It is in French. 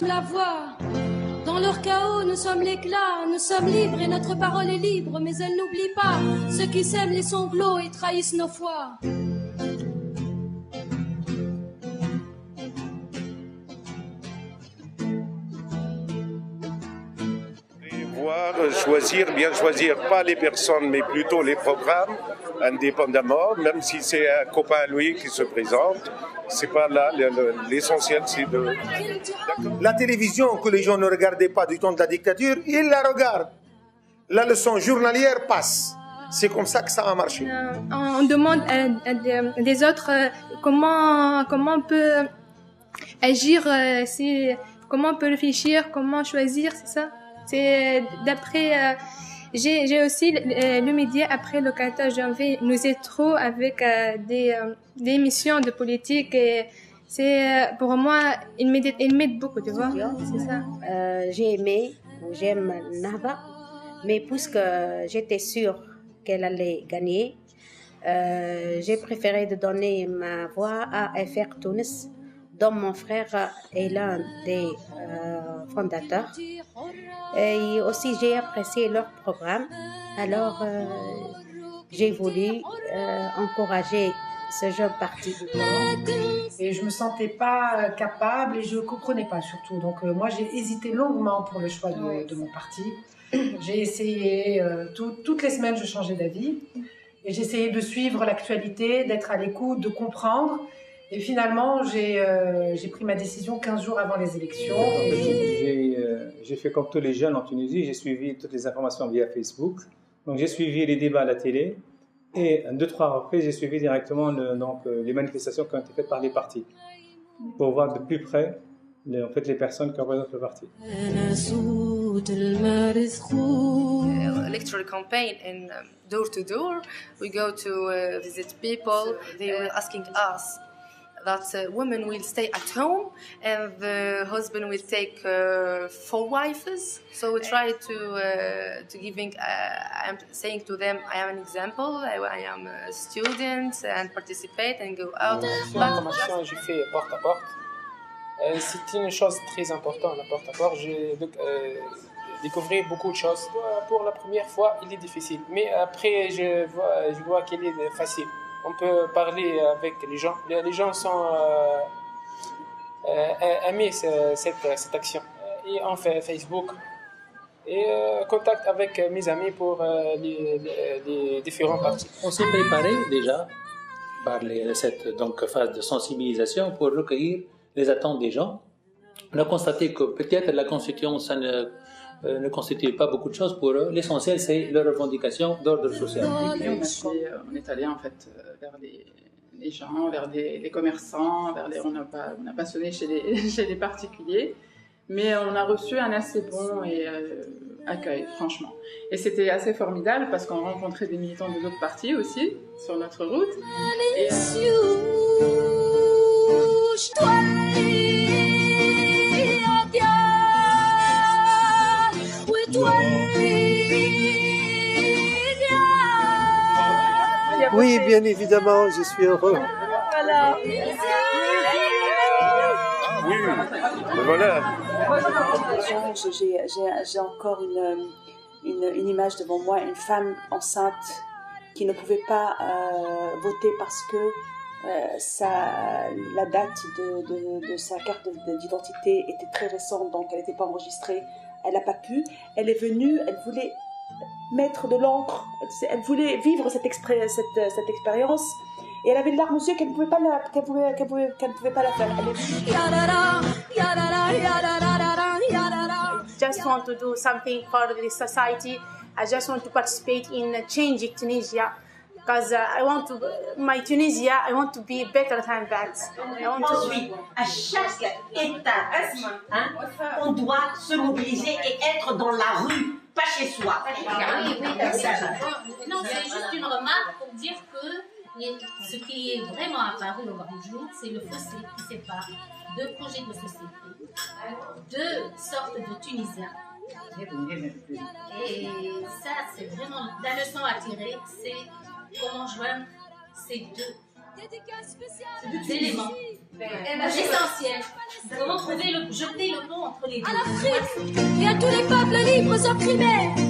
La voix, dans leur chaos, nous sommes l'éclat, nous sommes libres et notre parole est libre, mais elle n'oublie pas ceux qui sèment les sanglots et trahissent nos foi. Choisir, bien choisir, pas les personnes, mais plutôt les programmes, indépendamment, même si c'est un copain à lui qui se présente, c'est pas là, l'essentiel c'est de... La télévision que les gens ne regardaient pas du temps de la dictature, ils la regardent. La leçon journalière passe. C'est comme ça que ça a marché. On demande des autres comment on peut agir, comment on peut réfléchir, comment choisir, c'est ça. C'est d'après j'ai aussi le média après le 14 janvier nous aide trop avec des émissions de politique et c'est pour moi il m'aide beaucoup, tu vois, c'est ça. J'aime Naba, mais puisque j'étais sûre qu'elle allait gagner, j'ai préféré de donner ma voix à FR Tunis, dont mon frère est l'un des fondateurs. Et aussi, j'ai apprécié leur programme. Alors, j'ai voulu encourager ce jeune parti. Et je me sentais pas capable et je comprenais pas surtout. Donc, moi, j'ai hésité longuement pour le choix de mon parti. J'ai essayé, toutes les semaines, je changeais d'avis. Et j'essayais de suivre l'actualité, d'être à l'écoute, de comprendre. Et finalement, j'ai pris ma décision 15 jours avant les élections. J'ai fait comme tous les jeunes en Tunisie, j'ai suivi toutes les informations via Facebook. Donc j'ai suivi les débats à la télé et 2-3 reprises, j'ai suivi directement les manifestations qui ont été faites par les partis pour voir de plus près les personnes qui représentent le parti. Electoral campaign and door to door, we go to visit people. They were asking us that women will stay at home and the husband will take 4 wives. So we try to giving. I'm saying to them, I am an example. I am a student and participate and go out. Formation, j'ai fait porte à porte. C'est une chose très importante, la porte à porte. J'ai découvert beaucoup de choses. Pour la première fois, il est difficile, mais après, je vois qu'il est facile. On peut parler avec les gens. Les gens sont aiment cette action. Et on fait Facebook et contact avec mes amis pour les différents partis. On s'est préparé déjà par cette phase de sensibilisation pour recueillir les attentes des gens. On a constaté que peut-être la Constitution, ça ne constitue pas beaucoup de choses pour eux. L'essentiel, c'est leurs revendications d'ordre social. On est allé en fait vers les gens, vers les commerçants, on n'a pas sonné chez les particuliers, mais on a reçu un assez bon accueil, franchement. Et c'était assez formidable parce qu'on rencontrait des militants de d'autres partis aussi sur notre route. Oui, bien évidemment, je suis heureux. Voilà. Oui, voilà. J'ai encore une image devant moi, une femme enceinte qui ne pouvait pas voter parce que la date de sa carte d'identité était très récente, donc elle n'était pas enregistrée. Elle n'a pas pu. Elle est venue, elle voulait mettre de l'encre, elle voulait vivre cette expérience et elle avait de larmes aux yeux qu'elle ne pouvait pas la faire. I just want to do something for the society. I just want to participate in changing Tunisia. Because my Tunisia, I want to be better than that. Ensuite, à chaque étape, on doit se mobiliser et être dans la rue, pas chez soi. Non, c'est juste une remarque pour dire que ce qui est vraiment apparu au grand jour, c'est le fossé qui sépare deux projets de société, deux sortes de Tunisiens. Et ça, c'est vraiment la leçon à tirer, c'est comment joindre ces deux Des éléments essentiels. Comment jeter le pont entre les deux. À l'Afrique et à tous les peuples libres opprimés.